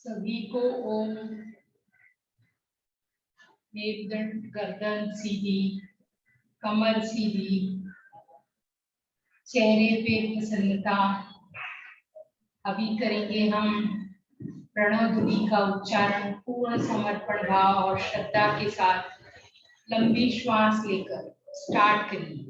सभी को ओम। मेरुदंड, गर्दन सीधी, कमर सीधी, चेहरे पे प्रसन्नता। अभी करेंगे हम प्रणव ध्वनि का उच्चारण पूर्ण समर्पण भाव और श्रद्धा के साथ। लंबी श्वास लेकर स्टार्ट करिए।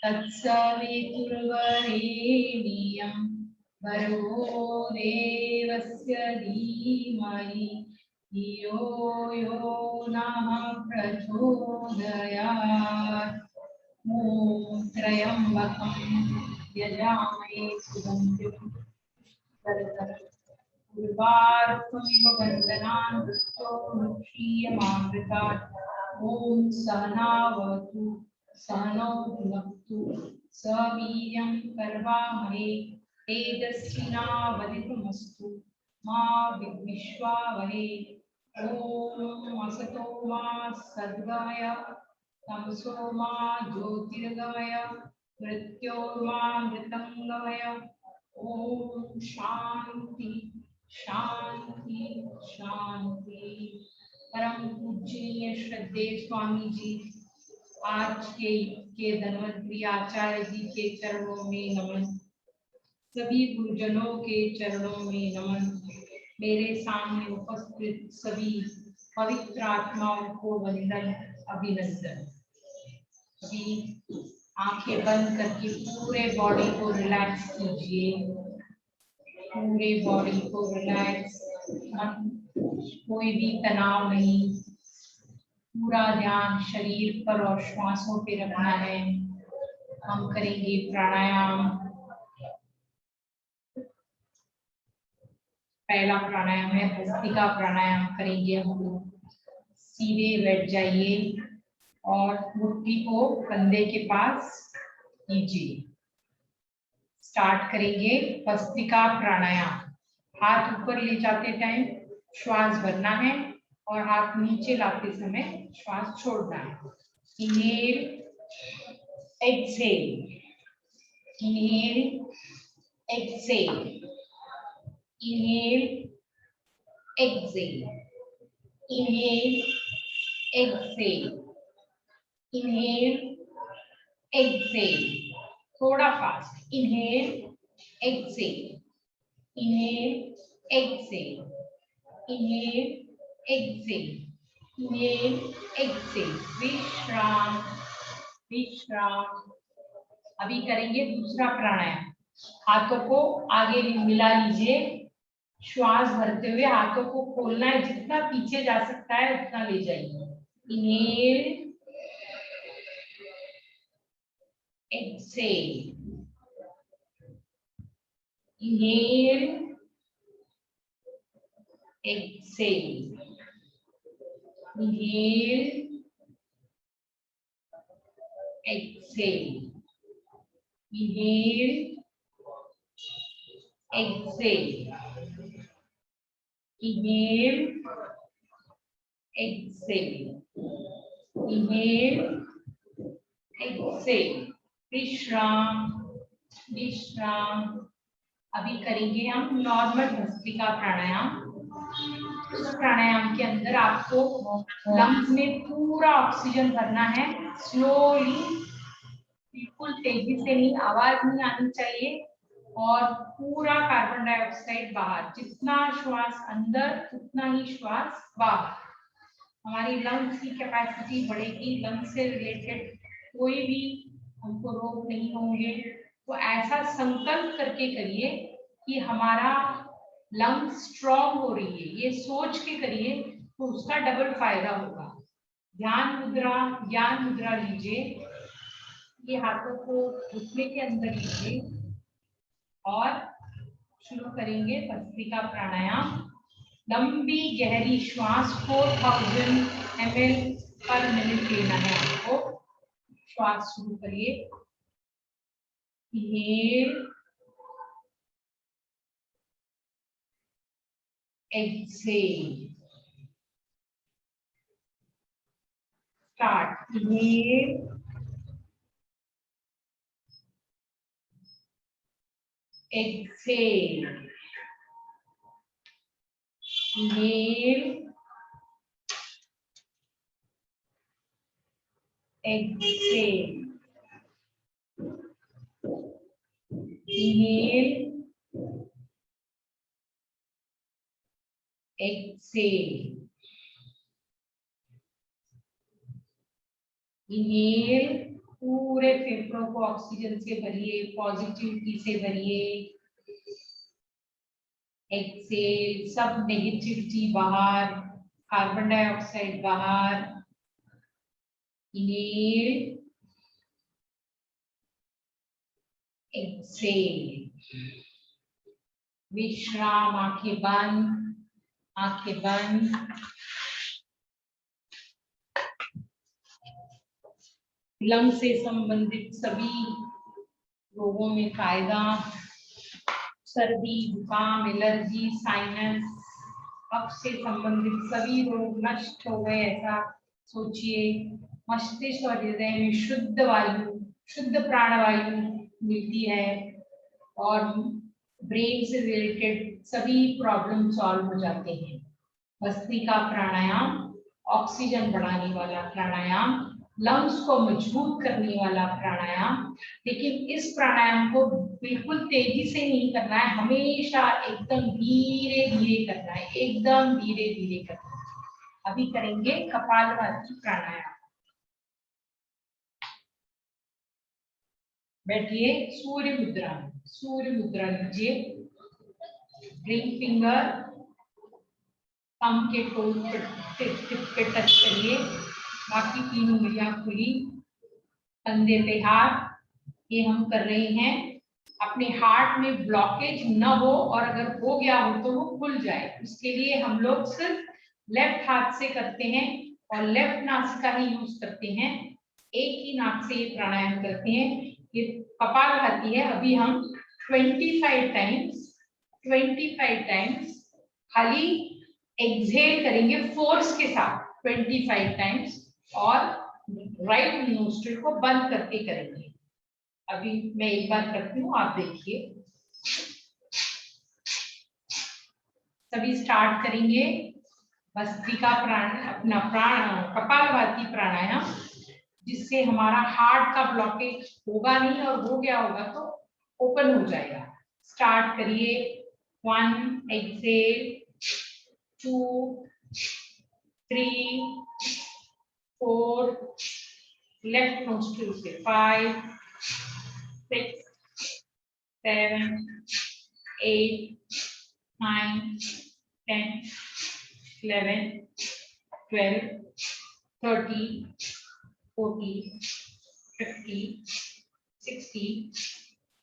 तत्सवितुर्वरेण्यं भर्गो देवस्य धीमहि धियो यो नः प्रचोदयात्। ॐ त्र्यम्बकं यजामहे सुगन्धिं उर्वारुकमिव बन्धनान् मृत्योर्मुक्षीयमामृतात्। ॐ सहनावतु सहनौ भुनक्तु सह वीर्यं करवावहै तेजस्विनावधीतमस्तु मा विद्विषावहै। ॐ असतो मा सद्गमय तमसो मा ज्योतिर्गमय मृत्योर्मामृतंगमय। ओम शांति शांति शांति। परम पूजनीय श्रद्धेय स्वामी जी आज के धन्वंतरी आचार्य जी के चरणों में नमन। सभी गुरुजनों के चरणों में नमन। मेरे सामने उपस्थित सभी पवित्र आत्माओं को वंदन अभिनंदन। अभी आंखें बंद करके पूरे बॉडी को रिलैक्स कीजिए। पूरे बॉडी को रिलैक्स, कोई भी तनाव नहीं। पूरा ध्यान शरीर पर और श्वासों पे रखना है। हम करेंगे प्राणायाम। पहला प्राणायाम है भस्त्रिका प्राणायाम करेंगे हम लोग। सीधे बैठ जाइए और मुट्ठी को कंधे के पास कीजिए। स्टार्ट करेंगे भस्त्रिका प्राणायाम। हाथ ऊपर ले जाते टाइम श्वास भरना है और हाथ नीचे लाते समय श्वास छोड़ना है। Inhale exhale, inhale exhale, inhale exhale, inhale exhale, inhale exhale. थोड़ा fast. Inhale exhale, inhale exhale, inhale exhale, inhale exhale. विश्राम विश्राम। अभी करेंगे दूसरा प्राणायाम। हाथों को आगे मिला लीजिए। श्वास भरते हुए हाथों को खोलना है, जितना पीछे जा सकता है उतना ले जाइए। Inhale exhale, inhale exhale, inhale exhale, inhale exhale, inhale exhale, inhale exhale. विश्राम विश्राम। अभी करेंगे हम नॉर्मल भस्त्रिका प्राणायाम। उस प्राणायाम के अंदर आपको लंग्स में पूरा ऑक्सीजन भरना है। स्लोली, बिल्कुल तेजी से नहीं, आवाज नहीं आनी चाहिए। और पूरा कार्बन डाइऑक्साइड बाहर। जितना श्वास अंदर उतना ही श्वास बाहर। हमारी लंग्स की कैपेसिटी बढ़ेगी, लंग्स से रिलेटेड कोई भी हमको रोग नहीं होंगे। तो ऐसा संकल्प करके करिए कि हमारा लंग्स स्ट्रॉन्ग हो रही है, ये सोच के करिए तो उसका डबल फायदा होगा। ज्ञान मुद्रा लीजिए, ये हाथों को घुटने के अंदर लीजिए और शुरू करेंगे भस्त्रिका प्राणायाम। लंबी गहरी श्वास 4000 ml पर मिनट लेना है आपको। श्वास शुरू करिए। Inhale, exhale, start. Inhale, exhale, inhale, exhale, inhale, exhale, inhale, पूरे फेफड़ों को ऑक्सीजन से भरिए, पॉजिटिविटी से भरिए। एक्सहेल, सब नेगेटिविटी बाहर, कार्बन डाइऑक्साइड बाहर। इनहेल, एक्सहेल, विश्राम। आंखें बंद, आंखें बंद। लंग से संबंधित सभी रोगों में फायदा, सर्दी, जुकाम, एलर्जी, साइनस, कफ से संबंधित सभी रोग नष्ट हो गए ऐसा सोचिए। मस्तिष्क और हृदय में शुद्ध वायु, शुद्ध प्राणवायु मिलती है और ब्रेन से रिलेटेड सभी प्रॉब्लम सॉल्व हो जाते हैं। भस्त्रिका प्राणायाम ऑक्सीजन बढ़ाने वाला प्राणायाम, लंग्स को मजबूत करने वाला प्राणायाम। लेकिन इस प्राणायाम को बिल्कुल तेजी से नहीं करना है, हमेशा एकदम धीरे धीरे करना है, एकदम धीरे धीरे करना है। अभी करेंगे कपालभाति प्राणायाम। बैठिए, सूर्य मुद्रा, सूर्य मुद्रा लीजिए। रिंग फिंगर थंब के टोन टिप पे टच करिए, बाकी तीन उंगलियां खुली, कंधे पे हाथ। ये हम कर रहे हैं अपने हार्ट में ब्लॉकेज न हो, और अगर हो गया हो तो वो खुल जाए। उसके लिए हम लोग सिर्फ लेफ्ट हाथ से करते हैं और लेफ्ट नासिका ही यूज करते हैं। एक ही नाक से ये प्राणायाम करते हैं। ये कपालभाति है। अभी हम 25 टाइम्स खाली एक्सहेल करेंगे फोर्स के साथ 25 टाइम्स, और राइट नोस्ट्रिल को बंद करके करेंगे। अभी मैं एक बार करती हूँ, आप देखिए। सभी स्टार्ट करेंगे भस्त्रिका अपना कपालभाति प्राणायाम, जिससे हमारा हार्ट का ब्लॉकेज होगा नहीं, और हो गया होगा तो ओपन हो जाएगा। स्टार्ट करिए। 1 एक्सहेल, 2 3 4, लेफ्ट नोस्ट्रिल से 5 6 7 8 9 10 11 12 13 14 15 16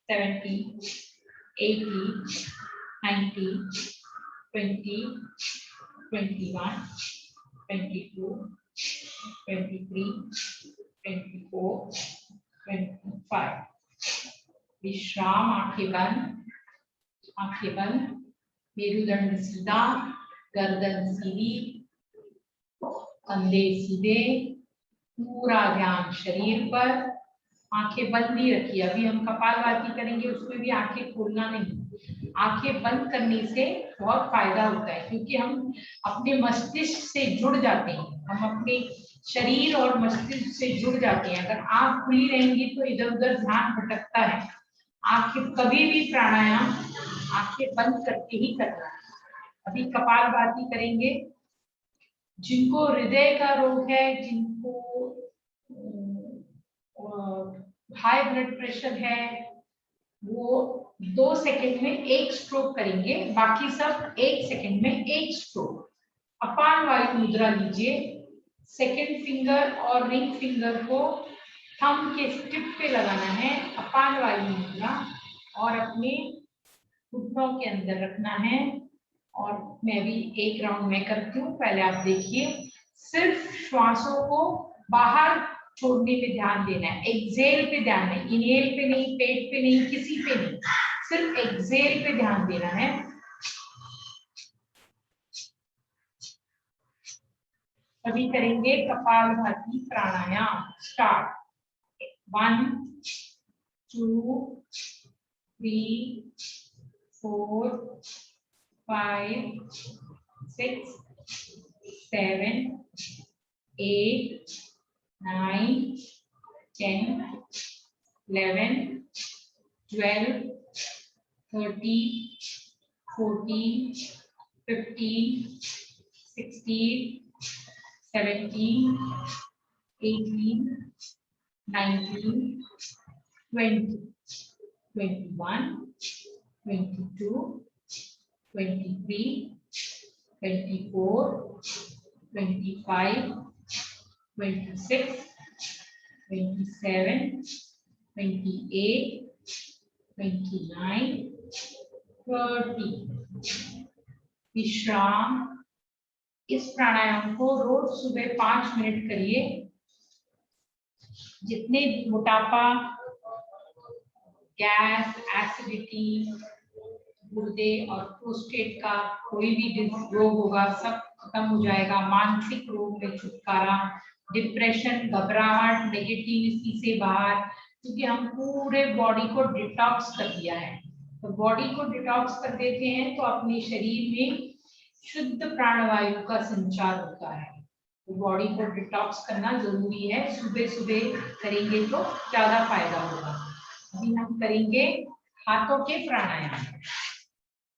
17 18 19 20 21 22 23 24 25। विश्राम। आंखें बंद, आंखें बंद। मेरुदंड सीधा, गर्दन सीधी, कंधे सीधे, पूरा ध्यान शरीर पर। आंखें बंद ही रखिए। अभी हम कपालभाति करेंगे, उसमें भी आंखें खोलना नहीं। आंखें बंद करने से बहुत फायदा होता है, क्योंकि हम अपने मस्तिष्क से जुड़ जाते हैं, हम अपने शरीर और मस्तिष्क से जुड़ जाते हैं। अगर आंख खुली रहेंगी तो इधर उधर ध्यान भटकता है। आंखें कभी भी प्राणायाम आंखें बंद करके ही करना है। अभी कपालभाति करेंगे। जिनको हृदय का रोग है, जिनको हाई ब्लड प्रेशर है, वो 2 सेकंड में 1 स्ट्रोक करेंगे, बाकी सब 1 सेकंड में 1 स्ट्रोक। अपान वायु मुद्रा लीजिए, सेकंड फिंगर और रिंग फिंगर को थंब के टिप पे लगाना है, अपान वायु मुद्रा, और अपने घुटनों के अंदर रखना है। और मैं भी एक राउंड में करती हूँ, पहले आप देखिए। सिर्फ श्वासों को बाहर छोड़ने पे ध्यान देना है, एक्सेल पे ध्यान है, इनहेल पे नहीं, पेट पे नहीं, किसी पे नहीं, सिर्फ एक्सेल पे ध्यान देना है। अभी करेंगे कपालभाति प्राणायाम। स्टार्ट। 1 2 3 4 5 6 7 8 9 10 11 12 13 14 15 16 17 18 19 20 21 22 23 24 25 26 27 28 29 30। विश्राम। इस प्राणायाम को रोज सुबह 5 मिनट करिए। जितने मोटापा, गैस, एसिडिटी, गुर्दे और प्रोस्टेट का कोई भी रोग होगा, सब खत्म हो जाएगा। मानसिक रोग में छुटकारा, डिप्रेशन, घबराहट, नेगेटिविटी से बाहर, क्योंकि हम पूरे बॉडी को डिटॉक्स कर दिया है। तो बॉडी को डिटॉक्स कर देते हैं तो अपने शरीर में शुद्ध प्राणवायु का संचार होता है। तो बॉडी को डिटॉक्स करना जरूरी है, सुबह सुबह करेंगे तो ज्यादा फायदा होगा। अभी हम करेंगे हाथों के प्राणायाम,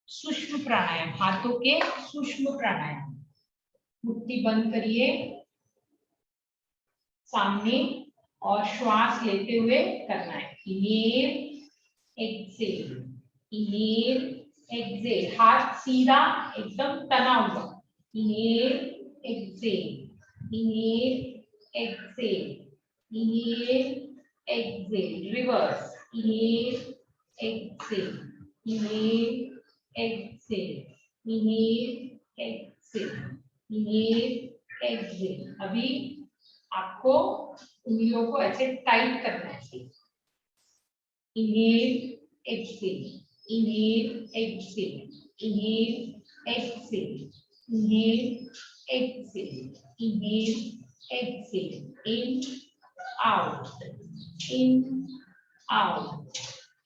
सूक्ष्म प्राणायाम, हाथों के सूक्ष्म प्राणायाम। मुट्ठी बंद करिए सामने और श्वास लेते हुए करना है। इनहेल एक्सेल, इनहेल एक्सेल, हाथ सीधा एकदम तना हुआ। Inhale exhale, inhale exhale, inhale exhale, reverse. Inhale exhale, inhale exhale, inhale exhale, inhale exhale. अभी आपको उंगलियों को ऐसे टाइट करना चाहिए। Inhale exhale, inhale exhale, inhale exhale, inhale exhale, inhale exhale, in out, in out,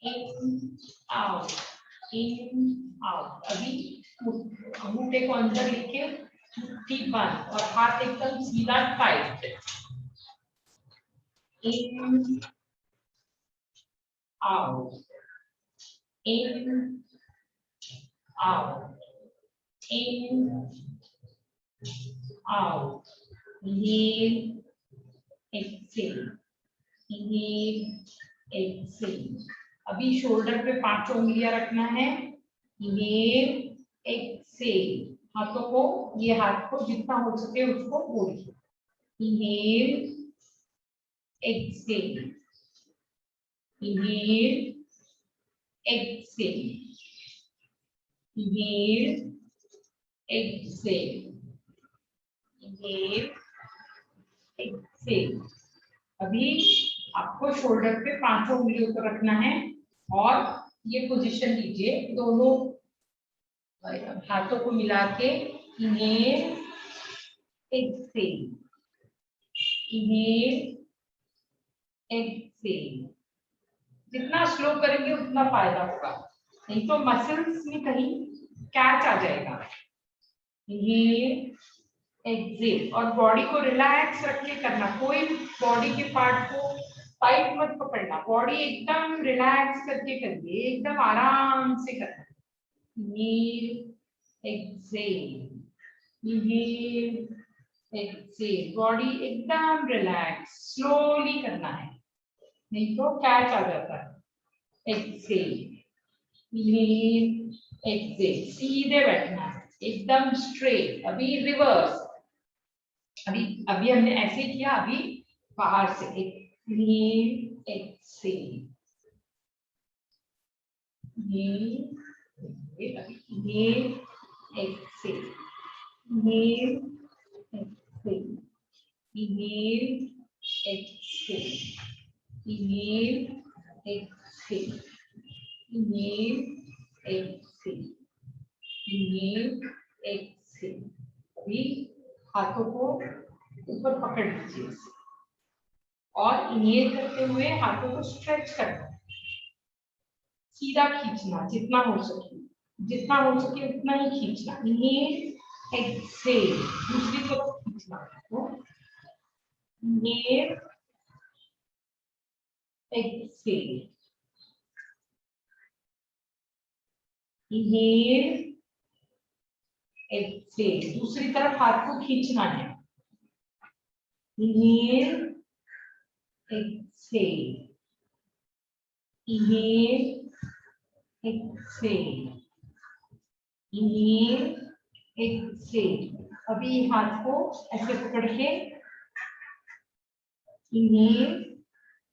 in out, in out. अभी अंगूठे को अंदर लेके मुट्ठी बंद और हाथ एकदम सीधा tight. In out, in out, in out, inhale exhale, inhale exhale. अभी शोल्डर पे 5 उंगलियां रखना है। इनहेल एक्सेल, हाथों को, ये हाथ को जितना हो सके उसको मोड़िए। Inhale exhale, inhale exhale, inhale exhale, inhale exhale. अभी आपको शोल्डर पे 5 उंगलियों को रखना है और ये पोजीशन लीजिए, दोनों हाथों को मिला के। Inhale exhale, inhale Excel. जितना स्लो करेंगे उतना फायदा होगा, नहीं तो मसल्स में कहीं कैच आ जाएगा। इनहेल एक्सेल, और बॉडी को रिलैक्स रख के करना, कोई बॉडी के पार्ट को टाइट मत पकड़ना, बॉडी एकदम रिलैक्स करके करिए, एकदम आराम से करना। Inhale exhale, inhale Excel, body एकदम रिलैक्स, स्लोली करना है, नहीं तो कैच आ जाता है। एक्सेल, इनहेल, एक्सेल, सीधे बैठना है, एकदम स्ट्रेट। अभी रिवर्स, अभी अभी हमने ऐसे किया, अभी बाहर से इनहेल, एक्सेल, इनहेल, अभी inhale, exhale, inhale, exhale, inhale, exhale, inhale, exhale, inhale, exhale, inhale, exhale. अभी हाथों को ऊपर पकड़ लीजिए और इनहेल करते हुए हाथों को स्ट्रेच करना, सीधा खींचना, जितना हो सके, जितना हो सके उतना ही खींचना। इनहेल, एक्सेल, दूसरी तरफ खींचना, तो इनहेल, एक्सेल, इनहेल, एक्सेल, दूसरी तरफ हाथ को खींचना है। Inhale, exhale, inhale, exhale, inhale, exhale. अभी हाथ को ऐसे पकड़ के inhale,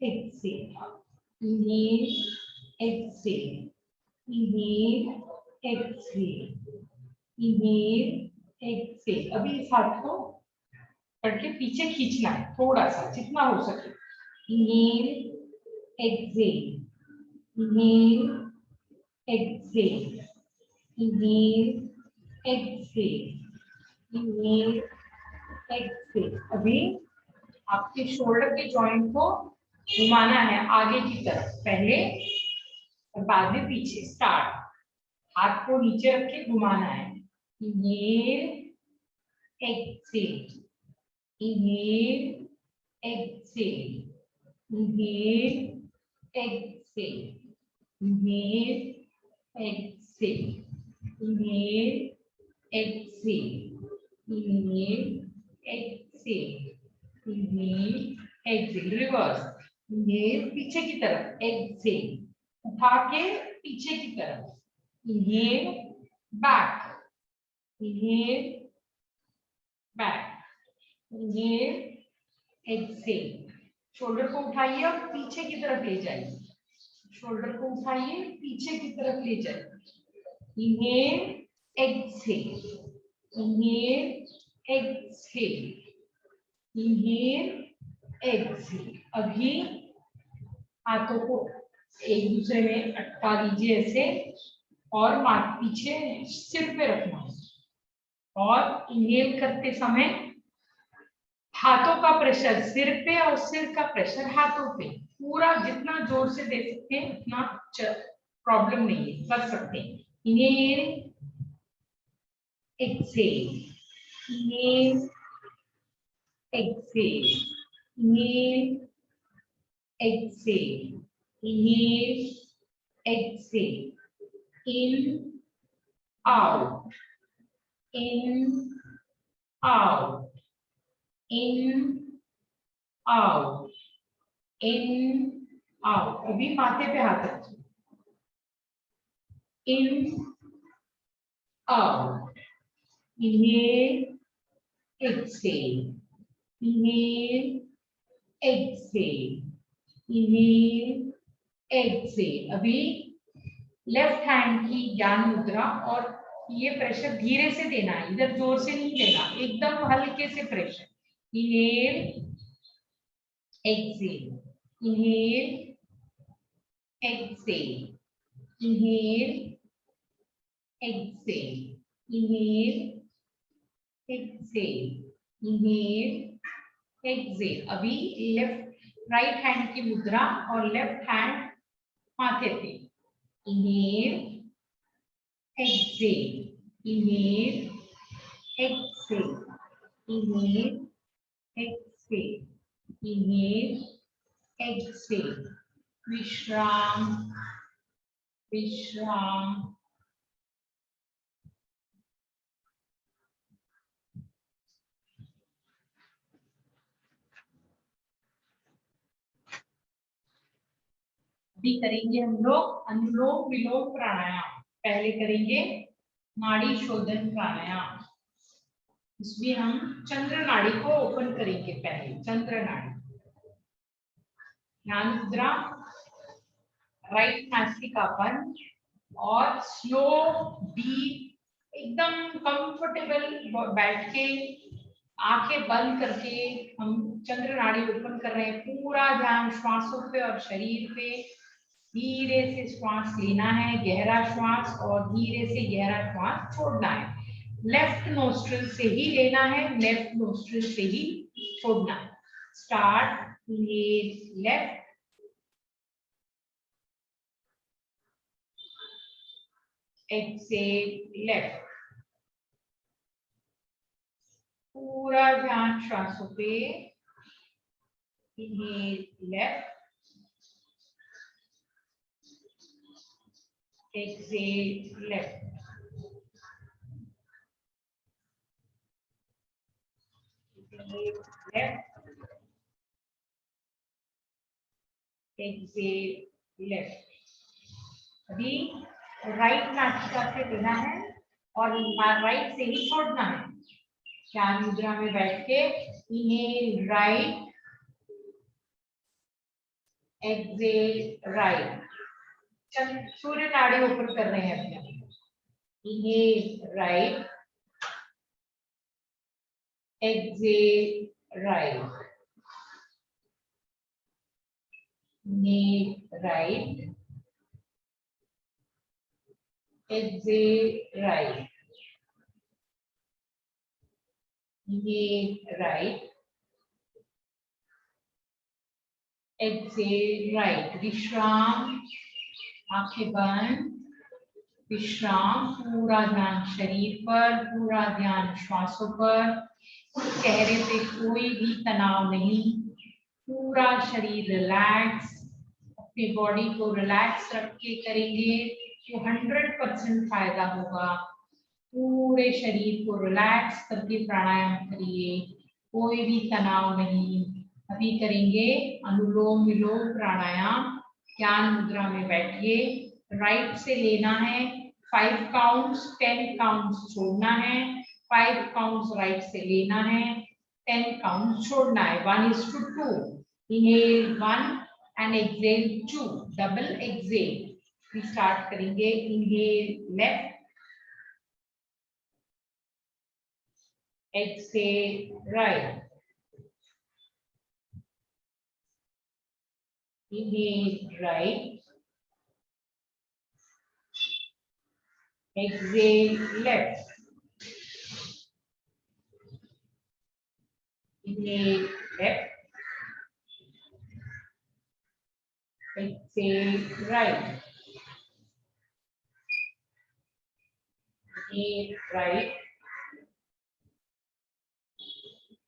exhale, inhale, exhale, inhale, exhale, inhale, exhale. अभी इस हाथ को करके पीछे खींचना है थोड़ा सा, जितना हो सके। Inhale, exhale, inhale, exhale, inhale, exhale, inhale, exhale. अभी आपके शोल्डर के जॉइंट को घुमाना है आगे की तरफ, पहले और बाद में पीछे। स्टार्ट, हाथ को नीचे रख के घुमाना है। Inhale, exhale, inhale, exhale, inhale, exhale, inhale, exhale, inhale, exhale, inhale, exhale, inhale, exhale. Reverse, inhale, पीछे की तरफ, एक्सेल, उठा के पीछे की तरफ, inhale, back, inhale, back, inhale, exhale. Shoulder को उठाइए और पीछे की तरफ ले जाइए, शोल्डर को उठाइए, पीछे की तरफ ले जाइए। Inhale, exhale, inhale, exhale, inhale, exhale. अभी हाथों को एक दूसरे में अटका लीजिए ऐसे, और पीछे सिर पे रखना है। और इनहेल करते समय हाथों का प्रेशर सिर पे और सिर का प्रेशर हाथों पे, पूरा जितना जोर से दे सकते हैं उतना प्रॉब्लम नहीं है, कर सकते हैं। Inhale, exhale, inhale, exhale, inhale, exhale, inhale, exhale, in, out, in, out, in, out, in, out. अभी माथे पे हाथ रखिए। In, out, inhale, exhale, inhale, exhale, inhale, exhale. अभी लेफ्ट हैंड की ज्ञान मुद्रा, और ये प्रेशर धीरे से देना है, इधर जोर से नहीं देना, एकदम हल्के से pressure. Inhale, exhale, inhale, exhale, inhale, exhale, inhale, exhale, inhale, exhale. अभी लेफ्ट राइट हैंड की मुद्रा और लेफ्ट हैंड माथे पे। Inhale, exhale, inhale, exhale, inhale, exhale, inhale, exhale. विश्राम, विश्राम। अभी करेंगे हम लोग अनुलोम विलोम प्राणायाम। पहले करेंगे नाड़ी शोधन प्राणायाम। इसमें हम चंद्र नाड़ी को ओपन करेंगे। पहले चंद्र नाड़ी, ध्यान मुद्रा, राइट नासिकापन और स्लो डीप एकदम कंफर्टेबल बैठ के आंखें बंद करके हम चंद्र नाड़ी ओपन कर रहे हैं। पूरा ध्यान श्वासों पे और शरीर पे। धीरे से श्वास लेना है, गहरा श्वास, और धीरे से गहरा श्वास छोड़ना है। लेफ्ट नोस्ट्रिल से ही लेना है, लेफ्ट नोस्ट्रिल से ही छोड़ना है। Start, left, exhale left. पूरा ध्यान श्वासों पे। Inhale left, exhale left. Left, exhale left. अभी राइट नासिका से लेना है और राइट से ही छोड़ना है। ध्यान मुद्रा में बैठ के इनहेल राइट, एक्सेल राइट। सूर्य नाड़ी ओपन कर रहे हैं अभी। Inhale right, exhale right, inhale right, exhale right, inhale right, exhale right. विश्राम, आंखें बंद, विश्राम। पूरा ध्यान शरीर पर, पूरा ध्यान श्वासों पर। चेहरे पे कोई भी तनाव नहीं, पूरा शरीर रिलैक्स। अपनी बॉडी को रिलैक्स रख के करेंगे तो 100% फायदा होगा। पूरे शरीर को रिलैक्स करके प्राणायाम करिए, कोई भी तनाव नहीं। अभी करेंगे अनुलोम विलोम प्राणायाम। ध्यान मुद्रा में बैठिए। राइट से लेना है 5 काउंट्स, 10 काउंट्स छोड़ना है। 5 काउंट्स राइट से लेना है, 10 काउंट्स छोड़ना है। 1:2। Inhale 1 and exhale 2, double exhale. Start करेंगे। Inhale left, exhale right, inhale right, exhale left, inhale left, exhale right, inhale right,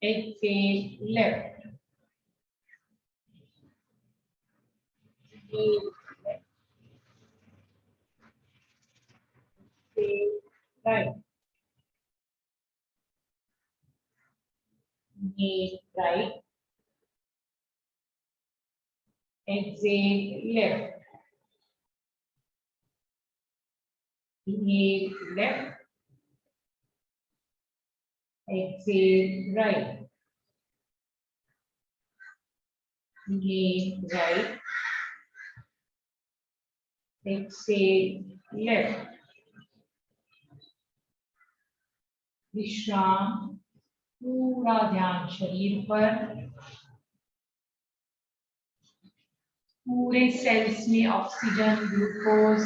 exhale left, inhale left, exhale right, inhale right, exhale left, inhale left, exhale right, inhale right, exhale left. विश्राम, पूरा ध्यान शरीर पर। पूरे sales में oxygen, glucose,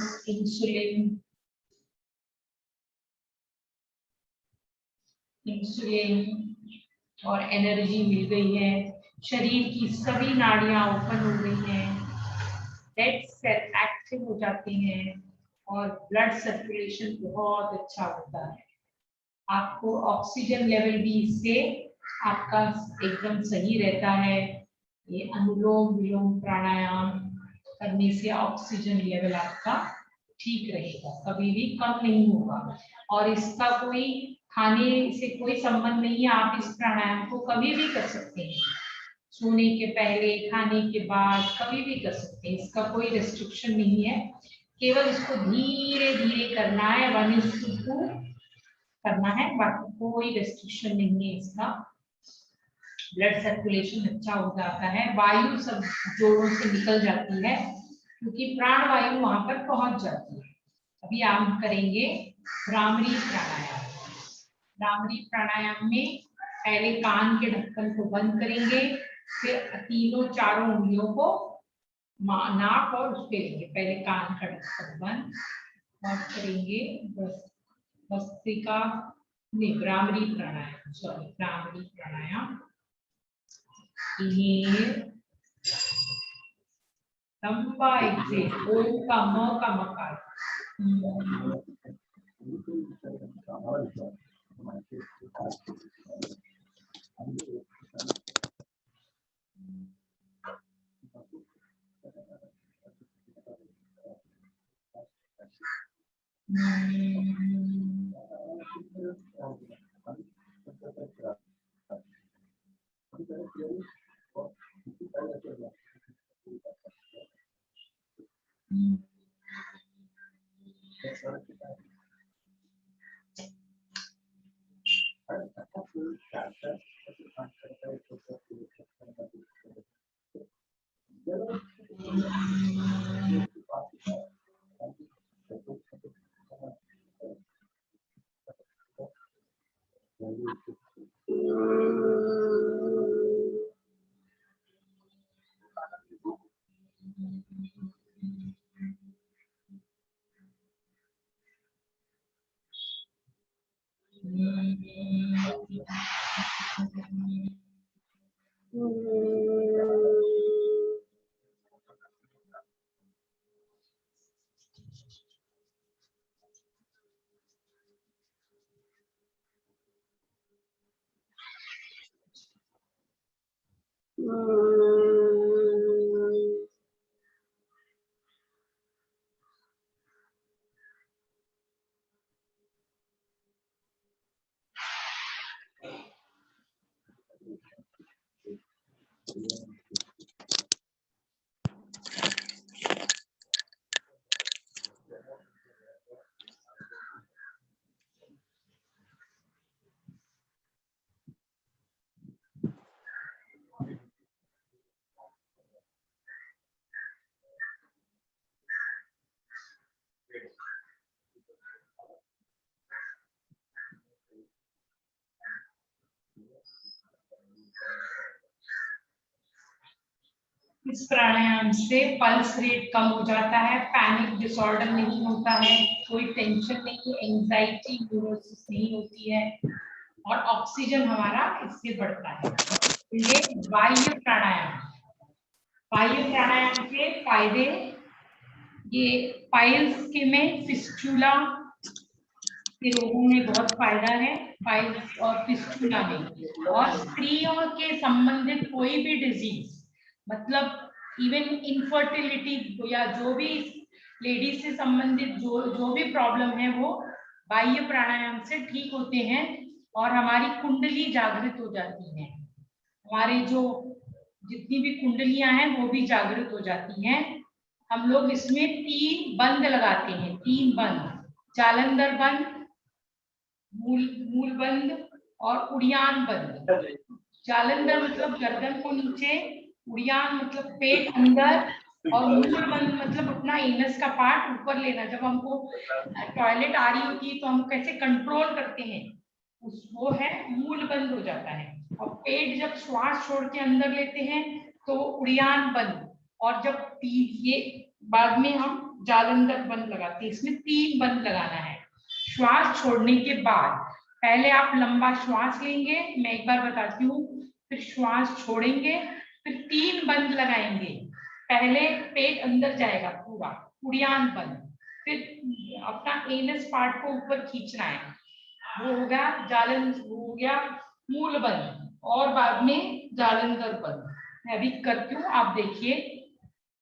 insulin और energy मिल गई है। शरीर की सभी नाड़ियां ओपन हो गई हैं, डेड सेल एक्टिव हो जाते हैं और ब्लड सर्कुलेशन बहुत अच्छा होता है। आपको ऑक्सीजन लेवल भी इससे आपका एकदम सही रहता है। ये अनुलोम विलोम प्राणायाम करने से ऑक्सीजन लेवल आपका ठीक रहेगा, कभी भी कम नहीं होगा। और इसका कोई खाने से कोई संबंध नहीं है, आप इस प्राणायाम को कभी भी कर सकते हैं। सोने के पहले, खाने के बाद, कभी भी कर सकते हैं, इसका कोई रिस्ट्रिक्शन नहीं है। केवल इसको धीरे धीरे करना है, 1:2 करना है, बाकी कोई रिस्ट्रिक्शन नहीं है इसका। ब्लड सर्कुलेशन अच्छा हो जाता है, वायु सब जोड़ों से निकल जाती है क्योंकि प्राण वायु वहां पर पहुंच जाती है। अभी हम करेंगे भ्रामरी प्राणायाम। भ्रामरी प्राणायाम में पहले कान के ढक्कन को बंद करेंगे, फिर तीनों चारों उंगलियों को नाक और उस पे लेंगे। पहले कान का ढक्कन बंद और करेंगे भस्त्रिका नहीं, भ्रामरी प्राणायाम, सॉरी, भ्रामरी प्राणायाम। Inhale, लंबा एक्सेल, ओम का म का मकार। इस प्राणायाम से पल्स रेट कम हो जाता है, पैनिक डिसऑर्डर नहीं होता है, कोई टेंशन नहीं, एंजाइटी न्यूरोसिस नहीं होती है और ऑक्सीजन हमारा इससे बढ़ता है। ये वायु प्राणायाम। वायु प्राणायाम के फायदे, ये पाइल्स के में फिस्टुला के रोगों में बहुत फायदा है, पाइल्स और फिस्टुला में। और स्त्रियों के संबंधित कोई भी डिजीज, मतलब इवन इनफर्टिलिटी या जो भी लेडीज से संबंधित जो भी प्रॉब्लम है वो बाह्य प्राणायाम से ठीक होते हैं और हमारी कुंडली जागृत हो जाती है। हमारे जो जितनी भी कुंडलियां हैं वो भी जागृत हो जाती हैं। हम लोग इसमें 3 बंद लगाते हैं, 3 बंद, जालंधर बंद, मूल बंद और उड़ियान बंद। जालंधर मतलब गर्दन को नीचे, उड़ियान मतलब पेट अंदर, और मूल बंद मतलब अपना एनस का पार्ट ऊपर लेना। जब हमको टॉयलेट आ रही होती है तो हम कैसे कंट्रोल करते हैं, वो है मूल बंद हो जाता है। और पेट जब श्वास छोड़ के अंदर लेते हैं तो उड़ियान बंद, और जब ये बाद में हम जालंधर बंद लगाते हैं। इसमें 3 बंद लगाना है। श्वास छोड़ने के बाद पहले आप लंबा श्वास लेंगे, मैं एक बार बताती हूँ, फिर श्वास छोड़ेंगे, फिर 3 बंद लगाएंगे। पहले पेट अंदर जाएगा पूरा, उड़ियान बंद, फिर अपना एनस पार्ट को ऊपर खींचना है, वो हो गया जालंधर, हो गया मूल बंद, और बाद में जालंधर बंद। मैं अभी करती हूँ, आप देखिए।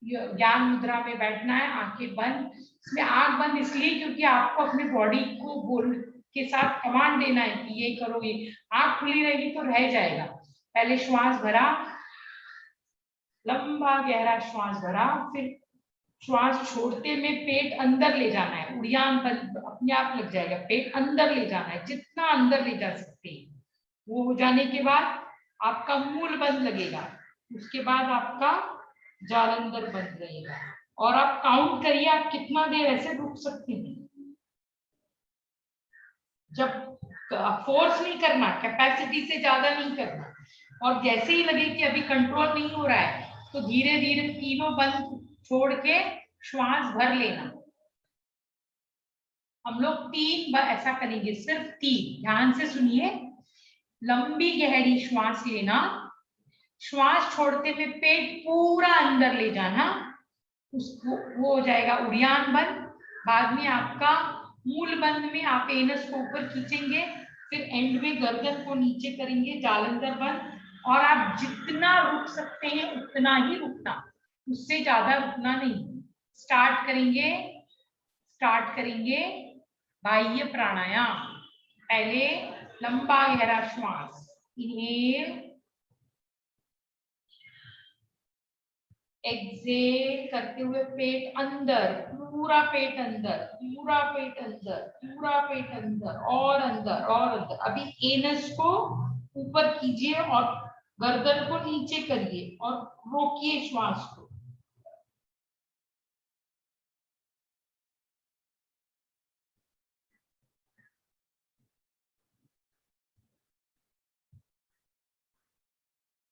ज्ञान मुद्रा में बैठना है, आंखें बंद। इसमें आंख बंद इसलिए क्योंकि आपको अपने बॉडी को बोल के साथ कमांड देना है कि ये करोगे। आंख खुली रहेगी तो रह जाएगा। पहले श्वास भरा, लंबा गहरा श्वास भरा, फिर श्वास छोड़ते में पेट अंदर ले जाना है, उड़ान अपने आप लग जाएगा, पेट अंदर ले जाना है, जितना अंदर ले जा सकते हैं। वो हो जाने के बाद आपका मूल बंद लगेगा, उसके बाद आपका जालंधर बंद रहेगा, और आप काउंट करिए आप कितना देर ऐसे रुक सकते हैं। जब फोर्स नहीं करना, कैपेसिटी से ज्यादा नहीं करना, और जैसे ही लगे कि अभी कंट्रोल नहीं हो रहा है तो धीरे धीरे तीनों बंद छोड़ के श्वास भर लेना। हम लोग 3 बार ऐसा करेंगे, सिर्फ 3, ध्यान से सुनिए। लंबी गहरी श्वास लेना, श्वास छोड़ते हुए पेट पूरा अंदर ले जाना, उसको वो हो जाएगा उड़ान बंद। बाद में आपका मूल बंद में आप एनस को ऊपर खींचेंगे, फिर एंड में गर्दन को नीचे करेंगे, जालंधर बंद। और आप जितना रुक सकते हैं उतना ही रुकना, उससे ज्यादा रुकना नहीं। स्टार्ट करेंगे बाह्य प्राणायाम। पहले लंबा गहरा श्वास, इनहेल, एक्सेल करते हुए पेट अंदर, पूरा पेट अंदर, पूरा पेट अंदर, पूरा पेट अंदर, और अंदर और अंदर। अभी एनस को ऊपर कीजिए और गर्दन को नीचे करिए और रोकिए श्वास को।